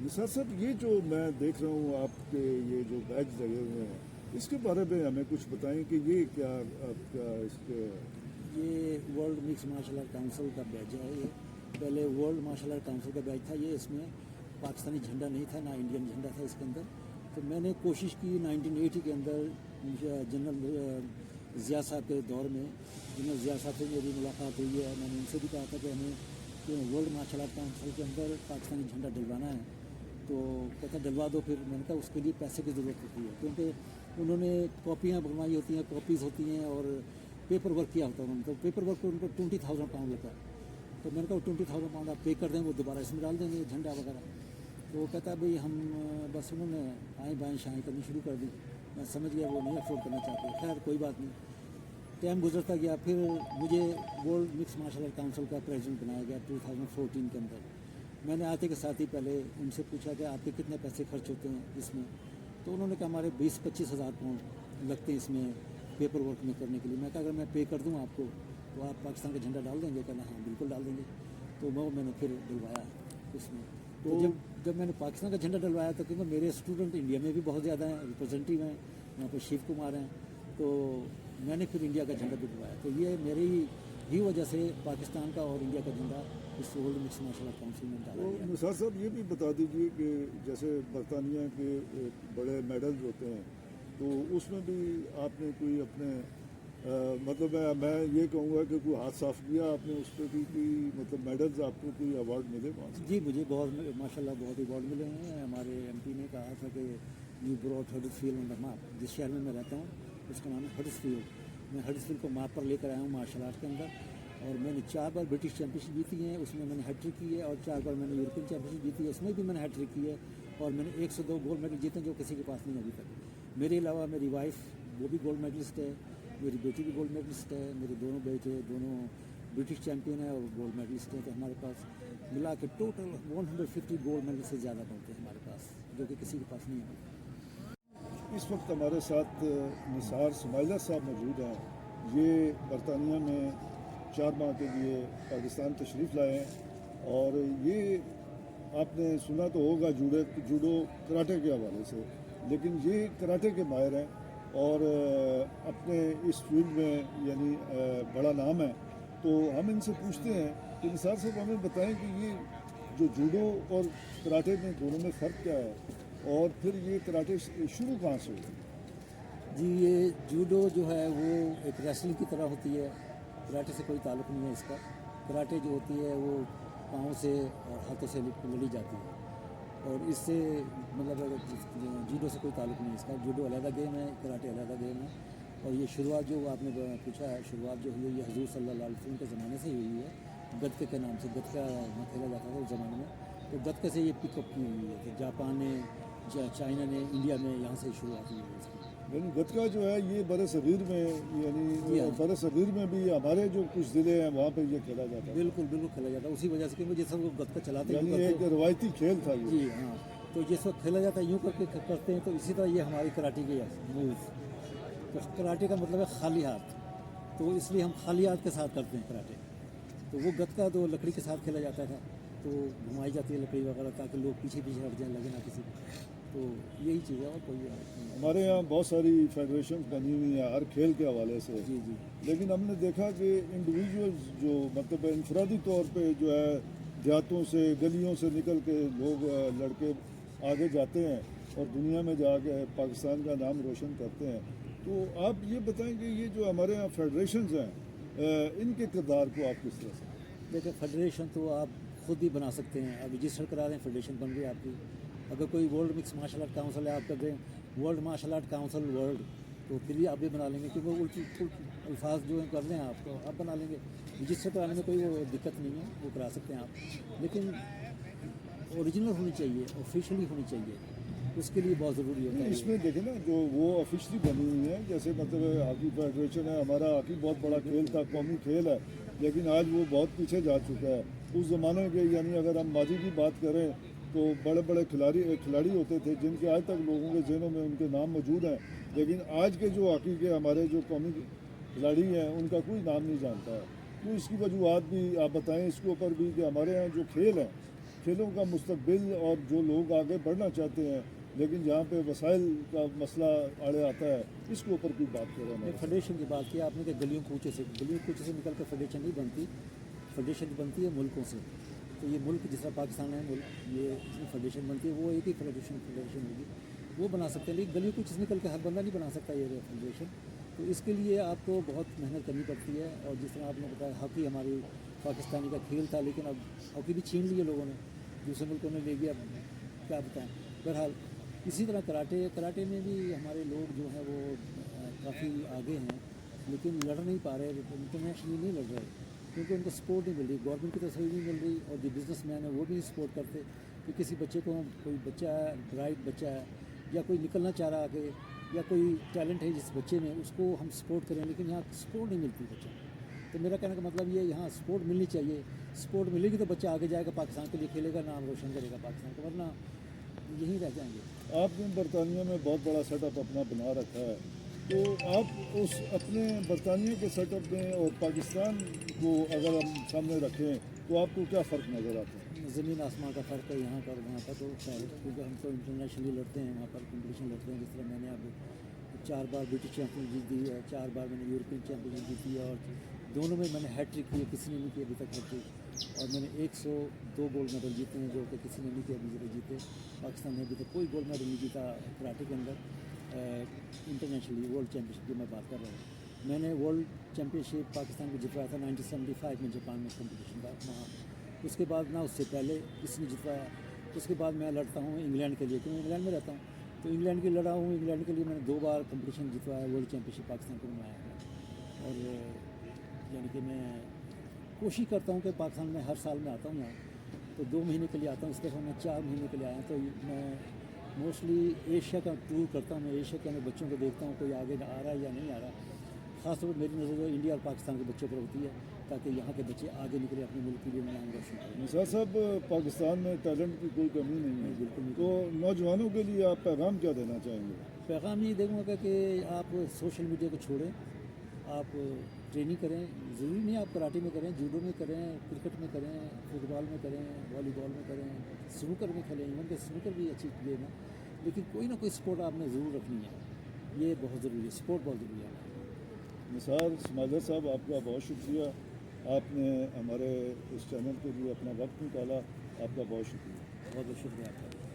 निसार साहब, ये जो मैं देख रहा हूँ आपके ये जो बैच लगे हुए हैं, इसके बारे में हमें कुछ बताएं कि ये क्या आपका इसके। ये world mix martial art council का बैच है। ये पहले वर्ल्ड मार्शल आर्ट काउंसिल का बैच था। ये इसमें पाकिस्तानी झंडा नहीं था, ना इंडियन झंडा था इसके अंदर। तो मैंने कोशिश की 1980 के अंदर जनरल ज़िया साहब के दौर में, जनरल ज़िया साहब से मेरी मुलाकात हुई है। मैंने उनसे भी कहा था कि हमें वर्ल्ड मार्शल आर्ट काउंसिल के अंदर पाकिस्तानी झंडा डलवाना है। तो कहता डलवा दो। फिर मैंने कहा उसके लिए पैसे की ज़रूरत होती है, क्योंकि उन्होंने कॉपियाँ बनवाई होती हैं, कॉपीज़ होती हैं और पेपर वर्क किया होता है उन्होंने। तो पेपर वर्क उनको 20,000 पाउंड लगता है। तो मैंने कहा 20,000 पाउंड आप पे कर दें, वो दोबारा इसमें डाल देंगे झंडा वगैरह। तो वो कहता भाई हम बस, उन्होंने आएँ बाएँ शाएँ करनी शुरू कर दी। मैं समझ गया वो नहीं अफोर्ड करना चाहते। खैर कोई बात नहीं, टाइम गुजरता गया। फिर मुझे world mix martial art council का प्रेसिडेंट बनाया गया 2014 के अंदर। मैंने आते के साथ ही पहले उनसे पूछा कि आपके कितने पैसे खर्च होते हैं इसमें। तो उन्होंने कहा हमारे 20-25 हज़ार पाउंड लगते हैं इसमें पेपर वर्क में करने के लिए। मैं कहा अगर मैं पे कर दूँ आपको तो आप पाकिस्तान का झंडा डाल देंगे? कहना हाँ बिल्कुल डाल देंगे। तो वो मैंने फिर डलवाया इसमें। तो जब मैंने पाकिस्तान का झंडा डलवाया तो क्योंकि मेरे स्टूडेंट इंडिया में भी बहुत ज़्यादा हैं, रिप्रेजेंटेटिव हैं, यहाँ पर शिव कुमार हैं, तो मैंने फिर इंडिया का झंडा भी डलवाया। तो ये मेरी ही वजह से पाकिस्तान का और इंडिया का झंडा इस world mix martial art council में डाला गया। निसार साहब, ये भी बता दीजिए कि जैसे बरतानिया के बड़े मेडल्स होते हैं, तो उसमें भी आपने कोई अपने मतलब मैं ये कहूँगा कि कोई हाथ साफ किया आपने उस पर भी कोई मतलब मेडल्स आपको कोई अवार्ड मिले वहाँ से? जी मुझे बहुत माशाल्लाह बहुत अवार्ड मिले हैं। हमारे एमपी ने कहा था कि you brought Huddersfield on the map. जिस शहर में मैं रहता हूँ उसका नाम है हडर्सफील्ड। मैं हडर्सफील्ड को मैप पर लेकर आया हूँ मार्शल आर्ट के अंदर। और मैंने 4 बार ब्रिटिश चैम्पियनशिप जीती है, उसमें मैंने हैट्रिक की है। और 4 बार मैंने यूरोपियन चैम्पियनशिप जीती है, उसमें भी मैंने हैट्रिक की है। और मैंने 102 गोल्ड मेडल जीते जो किसी के पास नहीं अभी तक। मेरे अलावा मेरी वाइफ वो भी गोल्ड मेडलिस्ट है, मेरी बेटी भी गोल्ड मेडलिस्ट है, मेरे दोनों बेटे दोनों ब्रिटिश चैम्पियन है और गोल्ड मेडलिस्ट है। तो हमारे पास मिला के टोटल 150 गोल्ड मेडल से ज़्यादा बनते हैं हमारे पास, जो कि किसी के पास नहीं है। इस वक्त हमारे साथ निसार सुमाइला साहब मौजूद हैं। ये बरतानिया में 4 माह के लिए पाकिस्तान तशरीफ़ लाए हैं। और ये आपने सुना तो होगा जूडो कराटे के हवाले से, लेकिन ये कराटे के माहिर हैं और अपने इस फील्ड में यानी बड़ा नाम है। तो हम इनसे पूछते हैं कि निसार साहब हमें बताएं कि ये जो जूडो और कराटे में दोनों में फ़र्क क्या है, और फिर ये कराटे शुरू कहाँ से हुई? जी ये जूडो जो है वो एक रेसलिंग की तरह होती है, कराटे से कोई ताल्लुक़ नहीं है इसका। कराटे जो होती है वो पाँव से और हाथों से लड़ी जाती है, और इससे मतलब जूडो से कोई ताल्लुक़ नहीं है इसका। जूडो अलग गेम है, कराटे अलग गेम है। और ये शुरुआत जो आपने पूछा है, शुरुआत जो हुई है ये हजूर सल्लल्लाहु अलैहि वसल्लम के ज़माने से ही हुई है। गतके के नाम से गतका खेला जाता था उस ज़माने में। तो गतके से ये पिकअप की हुई है। तो जापान ने, चाइना ने, इंडिया में यहाँ से शुरुआत हुई है इसकी। यानी गतका जो है ये बरसगीर में, यानी बरसगीर में भी हमारे जो कुछ ज़िले हैं वहाँ पे ये खेला जाता है। बिल्कुल बिल्कुल खेला जाता है। उसी वजह से कि जिस वक्त गतका चलाते हैं, यानी एक रवायती खेल था ये। जी हाँ। तो जिस वक्त खेला जाता है यूँ करके करते हैं। तो इसी तरह ये हमारी कराटे की मूव। तो कराटे का मतलब है खाली हाथ, तो इसलिए हम खाली हाथ के साथ करते हैं कराटे। तो वो गतका तो लकड़ी के साथ खेला जाता था, तो घुमाई जाती है लकड़ी वगैरह ताकि लोग पीछे पीछे हट जाए, लगे ना किसी को। तो यही चीज़ है और कोई नहीं। हमारे यहाँ बहुत सारी फेडरेशन बनी हुई हैं हर खेल के हवाले से। जी जी। लेकिन हमने देखा कि इंडिविजुअल्स जो मतलब इनफरादी तौर पे जो है देहातों से गलियों से निकल के लोग लड़के आगे जाते हैं और दुनिया में जाके पाकिस्तान का नाम रोशन करते हैं। तो आप ये बताएं कि ये जो हमारे यहाँ फेडरेशंस हैं इनके किरदार को आप किस तरह से? देखिए फेडरेशन तो आप खुद ही बना सकते हैं। अब रजिस्टर करा रहे हैं, फेडरेशन बन गई आपकी। अगर कोई world mix martial art council है, आप कर दें world martial art council world, तो फिर भी आप भी बना लेंगे, क्योंकि उल्टी अल्फाज जो कर रहे हैं आप, तो आप बना लेंगे। रजिस्टर कराने में कोई वो दिक्कत नहीं है, वो करा सकते हैं आप। लेकिन ओरिजिनल होनी चाहिए, ऑफिशियली होनी चाहिए, उसके लिए बहुत ज़रूरी होता है। इसमें देखें ना, जो वो ऑफिशियली बनी हुई है, जैसे मतलब हॉकी फेडरेशन है, हमारा हॉकी बहुत बड़ा खेल था, कौमी खेल है, लेकिन आज वो बहुत पीछे जा चुका है उस ज़माने के। यानी अगर हम माजी की बात करें तो बड़े बड़े खिलाड़ी होते थे जिनके आज तक लोगों के जहनों में उनके नाम मौजूद हैं, लेकिन आज के जो हॉकी के हमारे जो कौमी खिलाड़ी हैं उनका कोई नाम नहीं जानता है। तो इसकी वजूहत भी आप बताएं इसके ऊपर भी कि हमारे यहाँ जो खेल है کھیلوں کا مستقبل اور جو لوگ آگے بڑھنا چاہتے ہیں لیکن جہاں پہ وسائل کا مسئلہ آڑے آتا ہے اس کے اوپر کوئی بات کر رہا ہے. فیڈریشن کی بات کی آپ نے کہ گلیوں کوچے سے نکل کر فیڈریشن نہیں بنتی. فیڈریشن بنتی ہے ملکوں سے. تو یہ ملک جس طرح پاکستان ہے ملک یہ اس میں فیڈریشن بنتی ہے وہ ایک ہی فیڈریشن ہوگی وہ بنا سکتے ہیں لیکن گلیوں کوچے سے نکل کے ہر بندہ نہیں بنا سکتا یہ فیڈریشن. تو اس کے لیے آپ کو بہت محنت کرنی پڑتی ہے. اور جس طرح آپ نے بتایا ہاکی ہماری پاکستانی کا کھیل تھا لیکن اب ہاکی بھی چھین لی ہے لوگوں نے دوسرے ملکوں نے لے گیا. اب کیا بتائیں. بہرحال اسی طرح کراٹے میں بھی ہمارے لوگ جو ہیں وہ کافی آگے ہیں لیکن لڑ نہیں پا رہے. انٹرنیشنلی نہیں لڑ رہے کیونکہ ان کو سپورٹ نہیں مل رہی. گورنمنٹ کی طرف سے بھی نہیں مل رہی اور جو بزنس مین ہیں وہ بھی نہیں سپورٹ کرتے کہ کسی بچے کو کوئی بچہ ہے برائٹ بچہ ہے یا کوئی نکلنا چاہ رہا آگے یا کوئی ٹیلنٹ ہے جس بچے میں اس کو ہم سپورٹ کریں لیکن یہاں سپورٹ نہیں ملتی بچہ. تو میرا کہنے کا مطلب یہ یہاں سپورٹ ملنی چاہیے. سپورٹ ملے گی تو بچہ آگے جائے گا پاکستان کے لیے کھیلے گا نام روشن کرے گا پاکستان کا ورنہ یہیں رہ جائیں گے. آپ نے برطانیہ میں بہت بڑا سیٹ اپ اپنا بنا رکھا ہے تو آپ اس اپنے برطانیہ کے سیٹ اپ میں اور پاکستان کو اگر ہم سامنے رکھیں تو آپ کو کیا فرق نظر آتا ہے؟ زمین آسمان کا فرق ہے یہاں پر وہاں پر. تو خیر کیونکہ ہم تو انٹرنیشنلی لڑتے ہیں وہاں پر کمپٹیشن لڑتے ہیں. جس طرح میں نے اب 4 بار برٹش چیمپئن جیت دی ہے 4 بار میں نے یورپین چیمپئن جیتی ہے اور دونوں میں نے ہیٹ ٹرک کی ہے. کسی نے نہیں کی ابھی تک ہیٹ ٹرک. اور میں نے 102 گولڈ میڈل جیتے ہیں جو کہ کسی نے نہیں کیا ابھی تک جیتے. پاکستان نے ابھی تک کوئی گولڈ میڈل نہیں جیتا کراٹے کے اندر انٹرنیشنلی ورلڈ چیمپئن شپ کی میں بات کر رہا ہوں. میں نے ورلڈ چیمپئن شپ پاکستان کو جتوایا تھا 1975 میں جاپان میں کمپٹیشن تھا وہاں. اس کے بعد نہ اس سے پہلے کسی نے جتوایا. اس کے بعد میں لڑتا ہوں انگلینڈ کے لیے کیونکہ انگلینڈ میں رہتا ہوں تو انگلینڈ کے لڑا ہوں. انگلینڈ کے لیے میں نے 2 بار کمپٹیشن جتوایا ورلڈ چیمپئن شپ پاکستان کو بنوایا ہے. اور یعنی کہ میں کوشش کرتا ہوں کہ پاکستان میں ہر سال میں آتا ہوں یہاں تو 2 مہینے کے لیے آتا ہوں. اس دفعہ میں 4 مہینے کے لیے آیا ہوں. تو میں موسٹلی ایشیا کا ٹور کرتا ہوں. میں ایشیا کے اندر بچوں کو دیکھتا ہوں کوئی آگے آ رہا ہے یا نہیں آ رہا. خاص طور پر میری نظر جو انڈیا اور پاکستان کے بچوں پر ہوتی ہے تاکہ یہاں کے بچے آگے نکلے اپنے ملک کے لیے نام روشن کریں. نثار صاحب پاکستان میں ٹیلنٹ کی کوئی کمی نہیں ہے بالکل نہیں. تو نوجوانوں کے لیے آپ پیغام کیا دینا چاہیں گے؟ پیغام یہ دوں گا کہ آپ سوشل میڈیا کو چھوڑیں. آپ ٹریننگ کریں. ضروری نہیں آپ کراٹے میں کریں جوڈو میں کریں کرکٹ میں کریں فٹ بال میں کریں والی بال میں کریں سنوکر میں کھیلیں. ایون کہ سنوکر بھی اچھی گیم ہے لیکن کوئی نہ کوئی سپورٹ آپ نے ضرور رکھنی ہے. یہ بہت ضروری ہے. سپورٹ بہت ضروری ہے. نثار اسماعیل صاحب آپ کا بہت شکریہ. آپ نے ہمارے اس چینل کے لیے اپنا وقت نکالا. آپ کا بہت شکریہ. بہت بہت شکریہ آپ کا.